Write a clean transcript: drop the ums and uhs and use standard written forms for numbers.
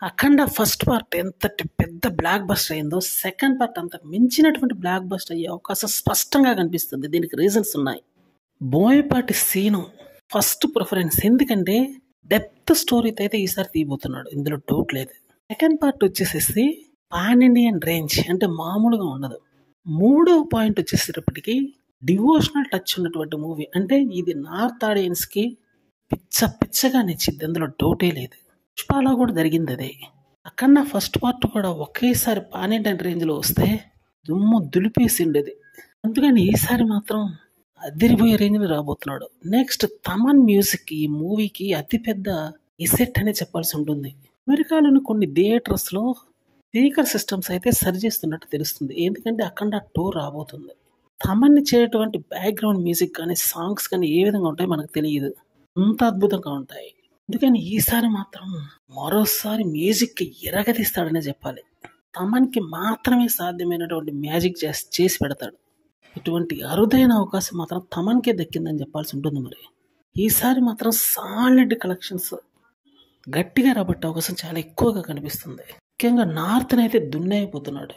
అఖండ first part ఎంతటి పెద్ద block buster అయిందో సెకండ్ పార్ట్ అంత మించినటువంటి బ్లాక్ బస్టర్ అయ్యే అవకాశం స్పష్టంగా కనిపిస్తుంది. దీనికి రీజన్స్ ఉన్నాయి. బోయపాటి సీను ఫస్ట్ ప్రిఫరెన్స్, ఎందుకంటే డెప్త్ స్టోరీతో అయితే ఈసారి తీయబోతున్నాడు, ఇందులో డౌట్ లేదు. సెకండ్ పార్ట్ వచ్చేసేసి పాన్ ఇండియన్ రేంజ్, అంటే మామూలుగా ఉండదు. మూడో పాయింట్ వచ్చేసేటప్పటికి డివోషనల్ టచ్ ఉన్నటువంటి మూవీ, అంటే ఇది నార్త్ ఆడియన్స్కి పిచ్చగా నచ్చింది, అందులో డౌటే లేదు. పుష్పాలో కూడా జరిగింది అదే. అఖండ ఫస్ట్ పార్ట్ కూడా ఒకేసారి పాన్ ఇండియన్ రేంజ్లో వస్తే దుమ్ము దులిపేసి ఉండేది. అందుకని ఈసారి మాత్రం అదిరిపోయే రేంజ్లో రాబోతున్నాడు. నెక్స్ట్ తమన్ మ్యూజిక్ ఈ మూవీకి అతిపెద్ద ఇసెట్ అనే చెప్పాల్సి ఉంటుంది. అమెరికాలోని కొన్ని థియేటర్స్లో స్పీకర్ సిస్టమ్స్ అయితే సరి చేస్తున్నట్టు తెలుస్తుంది, ఎందుకంటే అఖండ 2 రాబోతుంది. తమన్ చేయటువంటి బ్యాక్గ్రౌండ్ మ్యూజిక్ కానీ సాంగ్స్ కానీ ఏ విధంగా ఉంటాయో మనకు తెలియదు, అంత అద్భుతంగా ఉంటాయి. అందుకని ఈసారి మాత్రం మరోసారి మ్యూజిక్ ఎరగదీస్తాడనే చెప్పాలి. తమన్కి మాత్రమే సాధ్యమైనటువంటి మ్యాజిక్ చేసి పెడతాడు. ఇటువంటి అరుదైన అవకాశం మాత్రం తమన్కే దక్కిందని చెప్పాల్సి ఉంటుంది. మరి ఈసారి మాత్రం సాలిడ్ కలెక్షన్స్ గట్టిగా రాబట్టే అవకాశం చాలా ఎక్కువగా కనిపిస్తుంది. ముఖ్యంగా నార్త్ని అయితే దున్నైపోతున్నాడు.